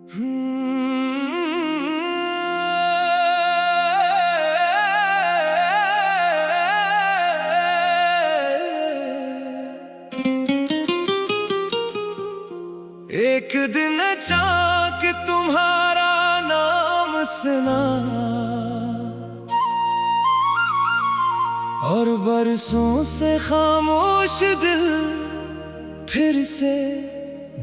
एक दिन अचानक तुम्हारा नाम सुना और बरसों से खामोश दिल फिर से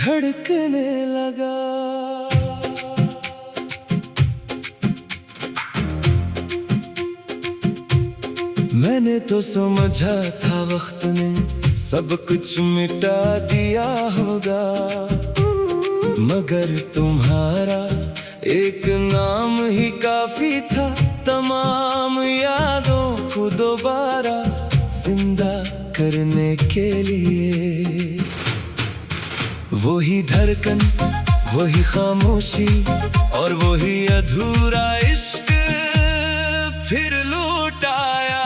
धड़कने लगा। मैंने तो समझा था वक्त ने सब कुछ मिटा दिया होगा, मगर तुम्हारा एक नाम ही काफी था तमाम यादों को दोबारा जिंदा करने के लिए। वही धड़कन, वही खामोशी और वही अधूरा इश्क फिर लौट आया।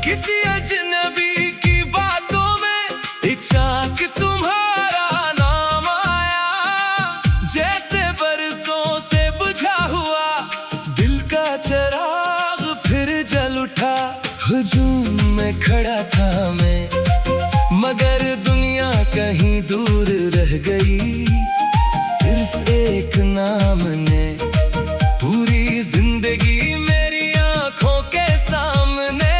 किसी अजनबी की बातों में एक झांक तुम्हारा नाम आया, जैसे बरसों से बुझा हुआ दिल का चिराग फिर जल उठा। हुजूम में खड़ा था मैं, मगर दुनिया कहीं दूर रह गई। सिर्फ एक नाम ने पूरी जिंदगी मेरी आंखों के सामने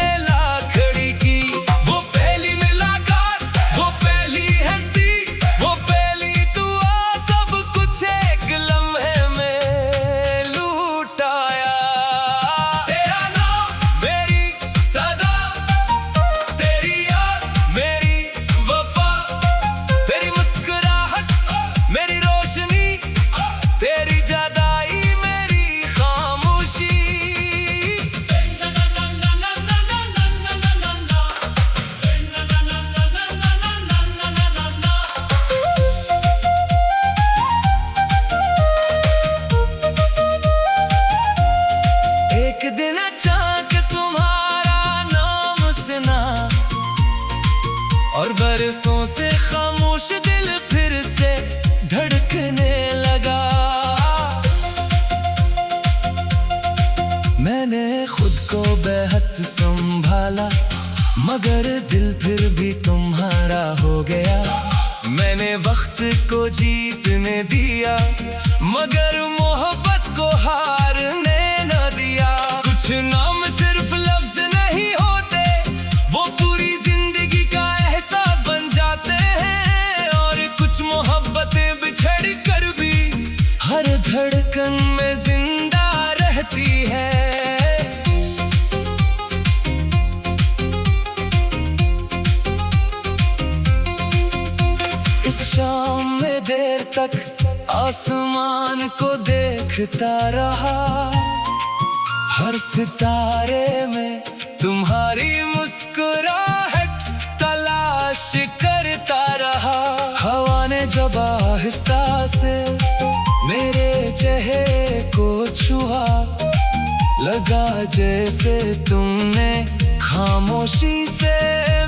और बरसों से खामोश दिल फिर से धड़कने लगा। मैंने खुद को बेहद संभाला, मगर दिल फिर भी तुम्हारा हो गया। मैंने वक्त को जीतने दिया, मगर मोहब्बत को हारने न दिया। कुछ नाम सिर्फ लफ्ज नहीं होते, वो पूरी जिंदगी का एहसास बन जाते हैं। और कुछ मोहब्बतें बिछड़ कर भी हर धड़कन में जिंदा रहती है। इस शाम में देर तक आसमान को देखता रहा, हर सितारे में तुम्हारी मुस्कुराहट तलाश करता रहा। हवा ने जब आहिस्ता से मेरे चेहरे को छुआ, लगा जैसे तुमने खामोशी से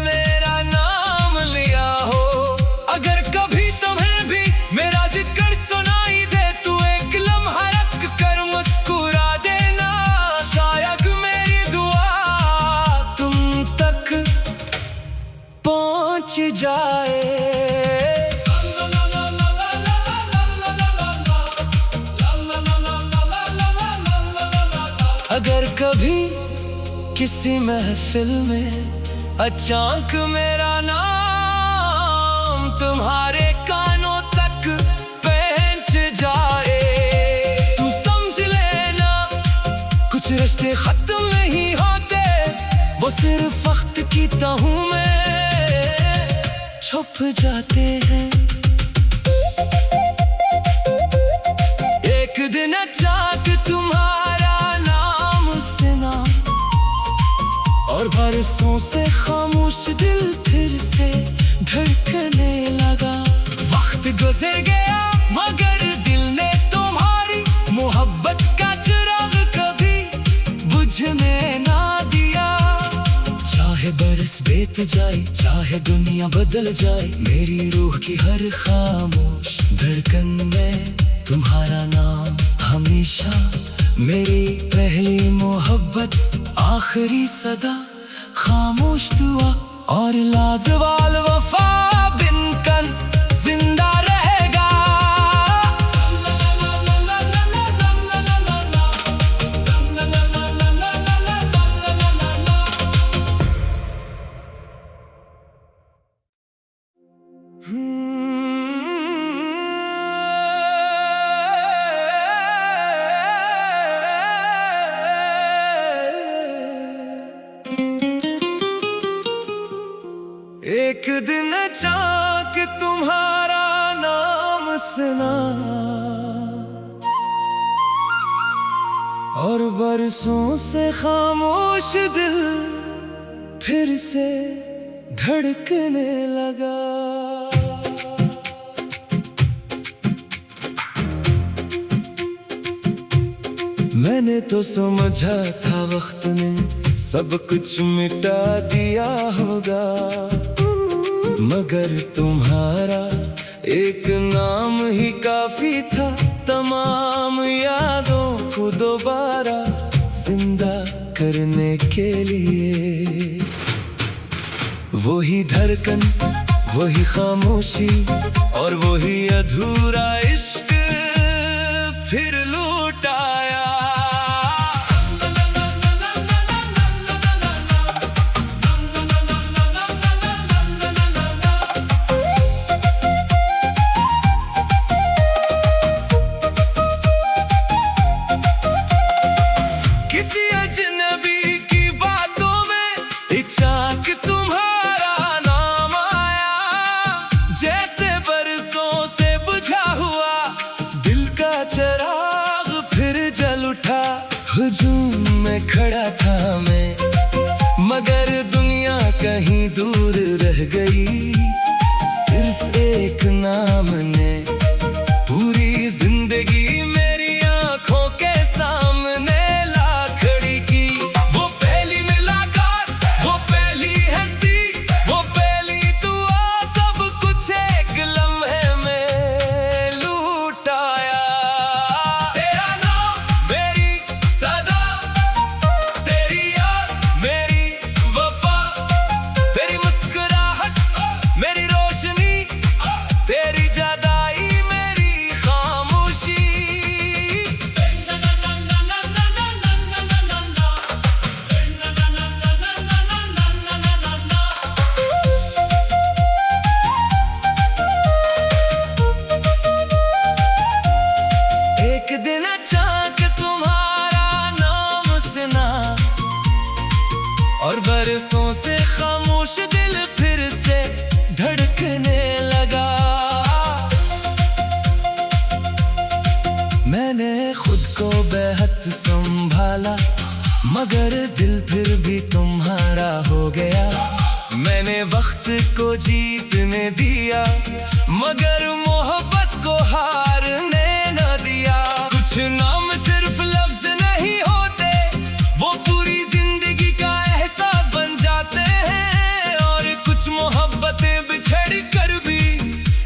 मेरा नाम लिया हो। अगर कभी तुम्हें भी मेरा जिक्र सुनाई दे, तू एक लम्हा रख कर मुस्कुरा देना। शायद मेरी दुआ तुम तक पहुंच जाए। अगर कभी किसी महफिल में अचानक मेरा नाम तुम्हारे कानों तक पहुंच जाए, तू समझ लेना कुछ रिश्ते खत्म नहीं होते, वो सिर्फ वक्त की तहों में छुप जाते हैं। एक दिन अचानक तुम्हारा नाम सुना और बरसों से खामोश दिल फिर से धड़कने लगा। वक्त गुजर गया मगर दिल समझने ना दिया। चाहे बरस बीत जाए, चाहे दुनिया बदल जाए, मेरी रूह की हर खामोश धड़कन में तुम्हारा नाम हमेशा। मेरी पहली मोहब्बत, आखिरी सदा, खामोश दुआ और लाजवाल वफा बिनकन जिंदा रहेगा। एक दिन अचानक तुम्हारा नाम सुना और बरसों से खामोश दिल फिर से धड़कने लगा। मैंने तो समझा था वक्त ने सब कुछ मिटा दिया होगा, मगर तुम्हारा एक नाम ही काफी था तमाम यादों को दोबारा जिंदा करने के लिए। वही धड़कन, वही खामोशी और वही अधूरा इश्क फिर लौट आया। हुजूम में खड़ा था मैं, मगर दुनिया कहीं दूर रह गई। सिर्फ एक नाम ने पूरी जिंदगी मेरी आंखों के सामने ला खड़ी की। वो पहली मुलाकात, वो पहली हंसी, वो पहली दुआ, सब कुछ एक लम्हे में लूट आया। तेरा नाम मेरी सदा, तेरी याद मेरी वफा, तेरी मुस्कुराहट मेरी रोशनी, तेरी जुदाई मेरी खामोशी। एक दिन अचानक तुम्हारा नाम सुना और बरसों से खामोश दिल फिर से धड़कने लगा। मैंने खुद को बेहद संभाला, मगर दिल फिर भी तुम्हारा हो गया। मैंने वक्त को जीतने दिया, मगर मोहब्बत को हारने न दिया। कुछ नाम सिर्फ लफ्ज नहीं होते, वो पूरी जिंदगी का एहसास बन जाते हैं। और कुछ मोहब्बतें बिछड़ कर भी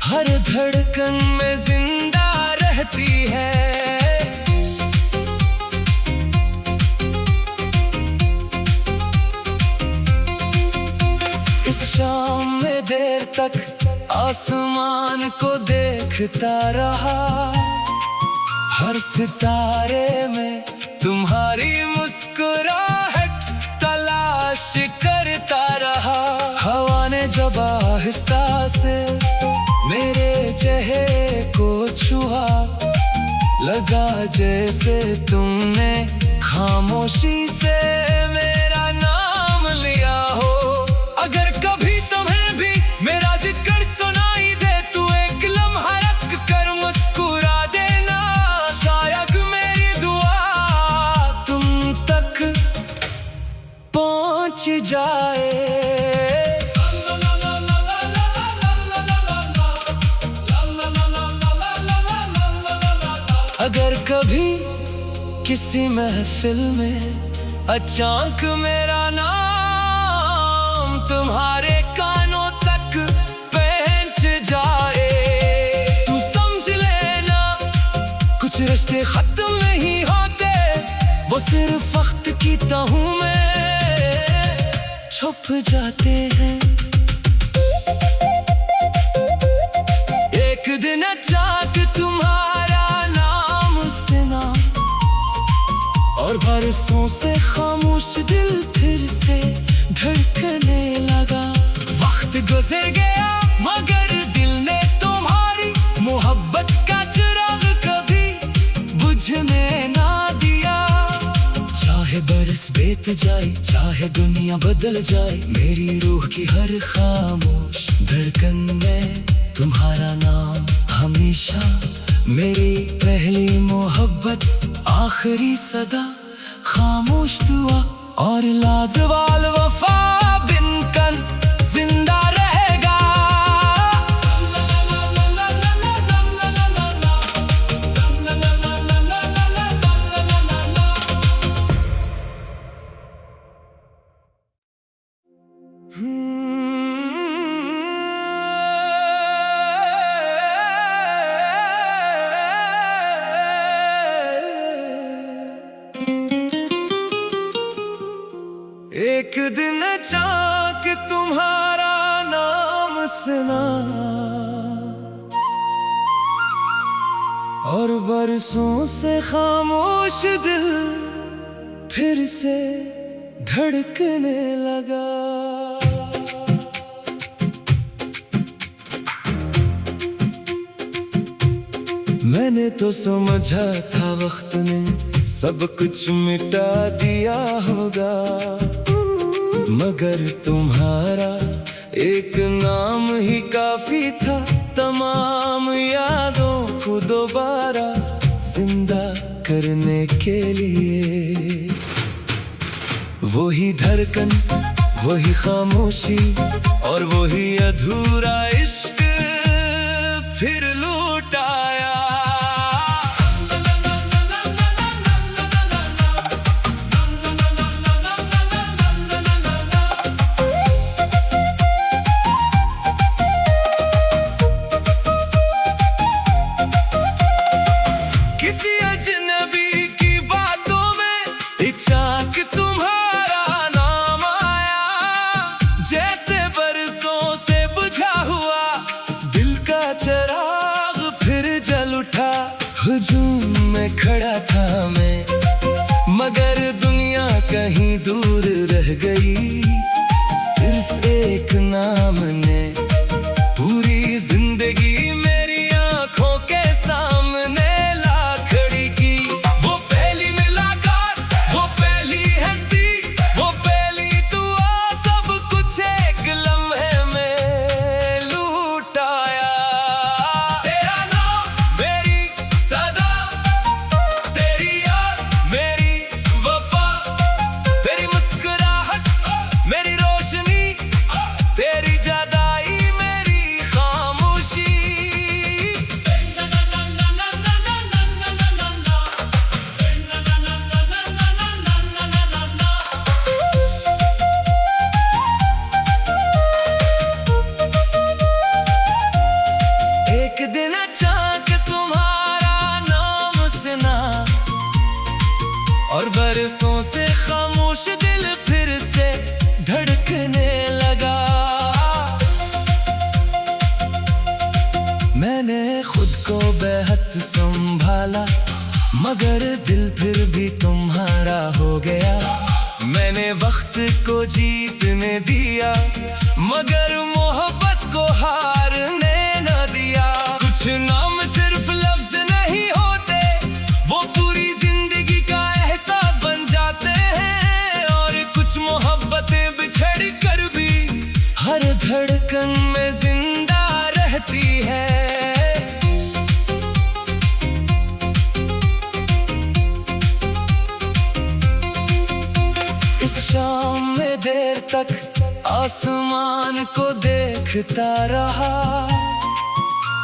हर धड़कन में जिंदा रहती है। इस शाम में देर तक आसमान को देखता रहा, हर सितारे में तुम्हारी मुस्कुराहट तलाश करता रहा। हवा ने जब आहिस्ता से मेरे चेहरे को छुआ, लगा जैसे तुमने खामोशी से मेरा नाम लिया हो। अगर कभी तुम्हें भी मेरा जिक्र सुनाई दे, तू एक लम्हा रख कर मुस्कुरा देना। शायद मेरी दुआ तुम तक पहुंच जाए। अगर कभी किसी महफिल में अचानक मेरा नाम तुम्हारे कानों तक पहुंच जाए। तू समझ लेना कुछ रिश्ते खत्म नहीं होते, वो सिर्फ वक्त की तहु में छुप जाते हैं। एक दिन अचानक तुम्हारा नाम सुना और बरसों से खामोश दिल फिर से धड़कने लगा। वक्त गुजर गया मगर दिल ने तुम्हारी मोहब्बत का चिराग कभी बुझने ना दिया। चाहे बरस बीत जाए, चाहे दुनिया बदल जाए, मेरी रूह की हर खामोश धड़कन में तुम्हारा नाम हमेशा मेरी पहली मोहब्बत, आखिरी सदा, खामोश दुआ और लाजवाल वफा बिनकन जिंदा रहेगा। एक दिन अचानक तुम्हारा नाम सुना और बरसों से खामोश दिल फिर से धड़कने लगा। मैंने तो समझा था वक्त ने सब कुछ मिटा दिया होगा, मगर तुम्हारा एक नाम ही काफी था तमाम यादों को दोबारा जिंदा करने के लिए। वही धड़कन, वही खामोशी और वही अधूरा इश्क फिर लौट आया। किसी अजनबी की बातों में अचानक तुम्हारा नाम आया, जैसे बरसों से बुझा हुआ दिल का चिराग फिर जल उठा। हुजूम में खड़ा था मैं मगर दुनिया कहीं दूर रह गई। सिर्फ एक नाम ने पूरी जिंदगी मेरी आंखों के सामने और बरसों से खामोश दिल फिर से धड़कने लगा। मैंने खुद को बेहद संभाला मगर दिल फिर भी तुम्हारा हो गया। मैंने वक्त को जीतने दिया मगर मोहब्बत को हारने न दिया। कुछ नाम सिर्फ लफ्ज नहीं होते, वो पूरी जिंदगी का एहसास बन जाते हैं। और कुछ मोहब्बतें बिछड़ कर भी हर धड़कन में जिंदा रहती है। इस शाम में देर तक आसमान को देखता रहा,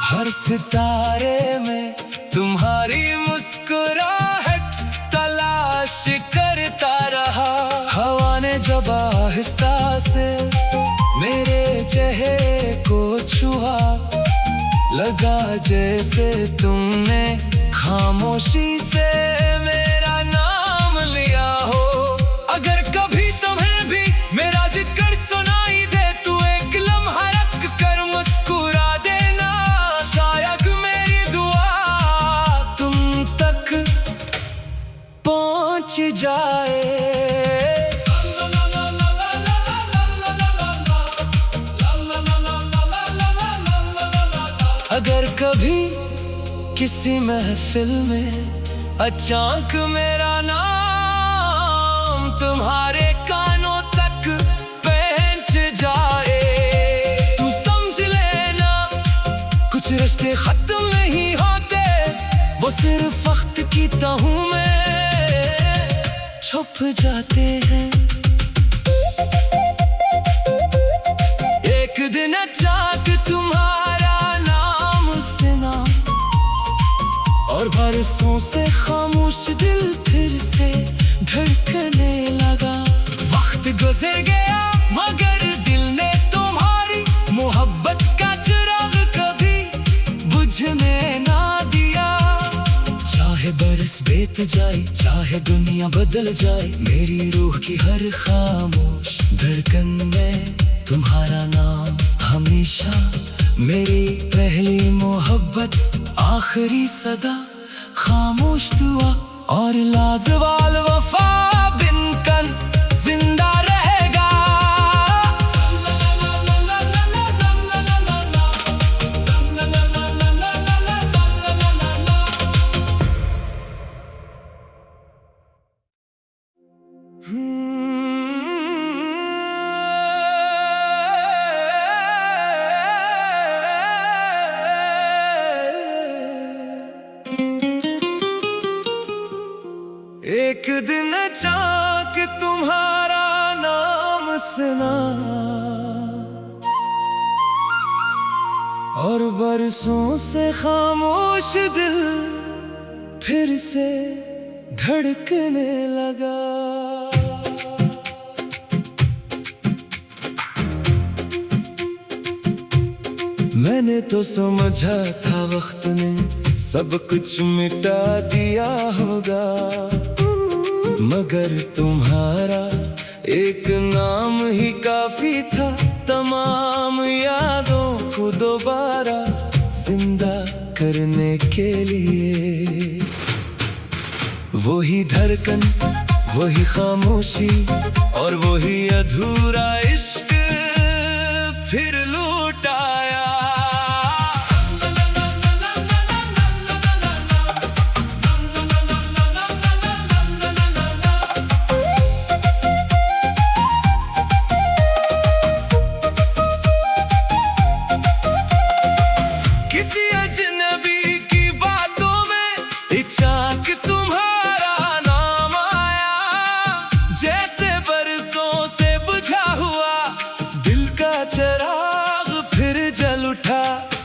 हर सितारे में तुम्हारी मुस्कुराहट तलाश करता रहा। आहिस्ता से मेरे चेहरे को छुआ, लगा जैसे तुमने खामोशी से मेरा नाम लिया हो। अगर कभी तुम्हें भी मेरा जिक्र सुनाई दे, तू एक लम्हा रख कर मुस्कुरा देना, शायद मेरी दुआ तुम तक पहुंच जाए। अगर कभी किसी महफिल में अचानक मेरा नाम तुम्हारे कानों तक पहुंच जाए, तू समझ लेना कुछ रिश्ते खत्म नहीं होते, वो सिर्फ वक्त की तहों में छुप जाते हैं। एक दिन अचानक तुम्हारा और बरसों से खामोश दिल फिर से धड़कने लगा। वक्त गुजर गया मगर दिल ने तुम्हारी मोहब्बत का चिराग कभी बुझने ना दिया। चाहे बरस बीत जाए, चाहे दुनिया बदल जाए, मेरी रूह की हर खामोश धड़कन में तुम्हारा नाम हमेशा। मेरी पहली मोहब्बत, आखिरी सदा, खामोश दुआ और लाजवाल वफा बिनकन जिंदा रहेगा। एक दिन अचानक तुम्हारा नाम सुना और बरसों से खामोश दिल फिर से धड़कने लगा। मैंने तो समझा था वक्त ने सब कुछ मिटा दिया होगा, मगर तुम्हारा एक नाम ही काफी था तमाम यादों को दोबारा जिंदा करने के लिए। वही धड़कन, वही खामोशी और वही अधूरा इश्क फिर लौट आया।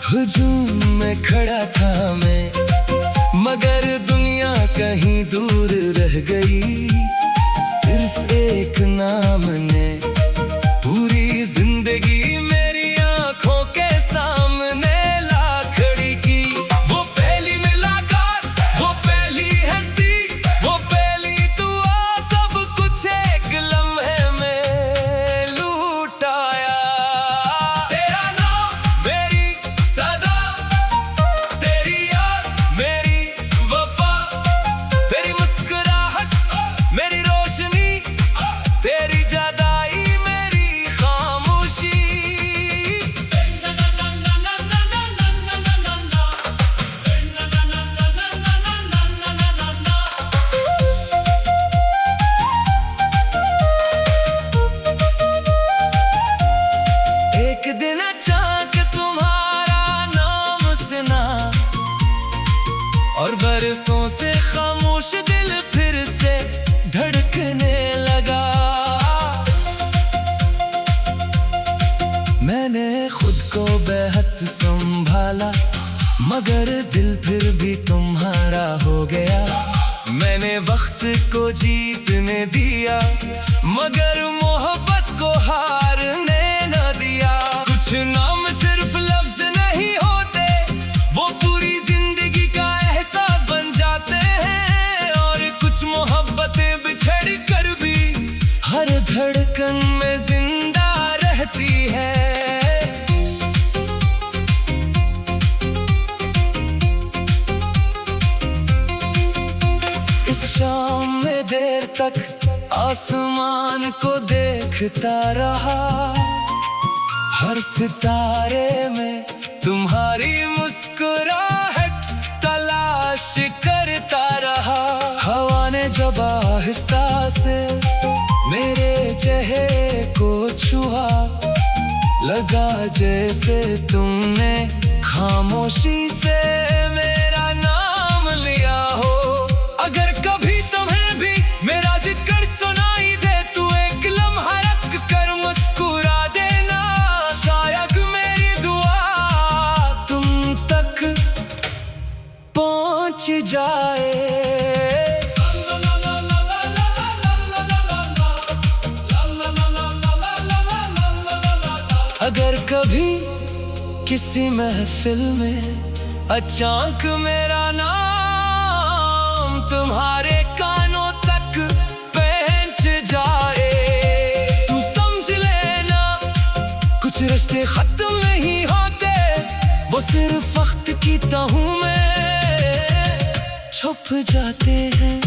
हुजूम में खड़ा था मैं, मगर दुनिया कहीं दूर रह गई। सिर्फ एक नाम ने पूरी जिंदगी मेरी आंखों के सामने ला खड़ी की। वो पहली मुलाकात, वो पहली हंसी, वो पहली दुआ, सब कुछ एक लम्हे में लूट आया। तेरा नाम मेरी सदा, तेरी याद मेरी वफा, तेरी मुस्कुराहट मेरी रोशनी, तेरी जुदाई मेरी खामोशी। एक दिन अचानक तुम्हारा नाम सुना और बरसों से खामोश दिल फिर से धड़कने लगा। मैंने खुद को बेहद संभाला, मगर दिल फिर भी तुम्हारा हो गया। मैंने वक्त को जीतने दिया, मगर मोहब्बत को शाम में देर तक आसमान को देखता रहा, हर सितारे में तुम्हारी मुस्कुराहट तलाश करता रहा। हवा ने जब आहिस्ता से मेरे चेहरे को छुआ, लगा जैसे तुमने खामोशी से मेरा नाम लिया हो। अगर कभी तुम्हें भी मेरा जिक्र सुनाई दे, तू एक लम्हा रख कर मुस्कुरा देना, शायद मेरी दुआ तुम तक पहुंच जाए। अगर कभी किसी महफिल में अचानक मेरा नाम तुम्हारे कानों तक पहुंच जाए, तू समझ लेना कुछ रिश्ते खत्म नहीं होते, वो सिर्फ वक्त की तहों में छुप जाते हैं।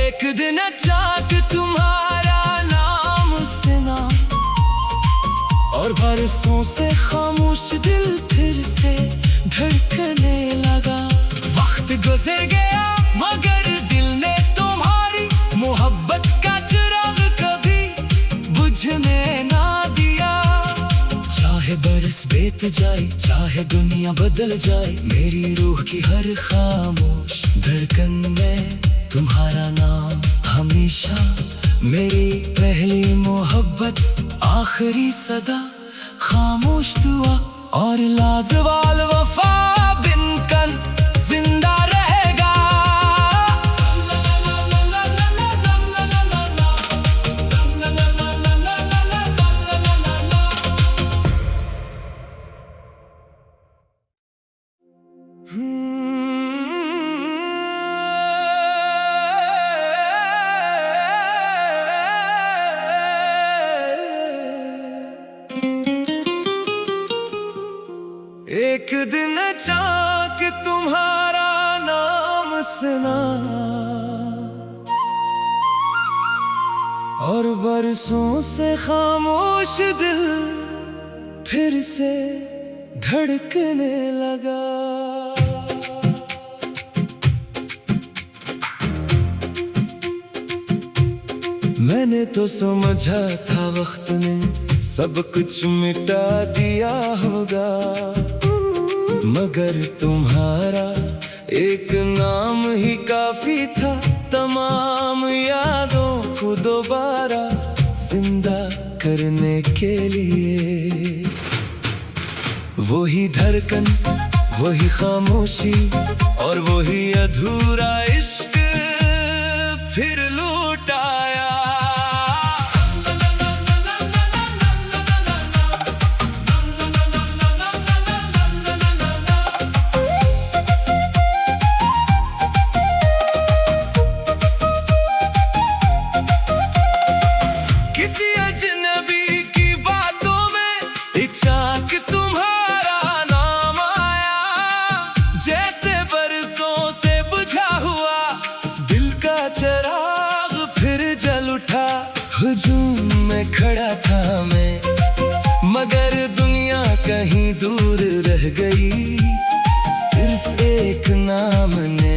एक दिन अचानक तुम्हारा और बरसों से खामोश दिल फिर से धड़कने लगा। वक्त गुजर गया मगर दिल ने तुम्हारी मोहब्बत का चिराग कभी बुझने ना दिया। चाहे बरस बीत जाए, चाहे दुनिया बदल जाए, मेरी रूह की हर खामोश धड़कन में तुम्हारा नाम हमेशा मेरी पहली मोहब्बत, आखिरी सदा, खामोश दुआ और लाजवाल वफा बिनकन जिंदा रहेगा। एक दिन अचानक तुम्हारा नाम सुना और बरसों से खामोश दिल फिर से धड़कने लगा। मैंने तो समझा था वक्त ने सब कुछ मिटा दिया होगा, मगर तुम्हारा एक नाम ही काफी था तमाम यादों को दोबारा जिंदा करने के लिए। वही धड़कन, वही खामोशी और वही अधूरा इश्क फिर लौट आया। हुजूम में खड़ा था मैं, मगर दुनिया कहीं दूर रह गई, सिर्फ एक नाम ने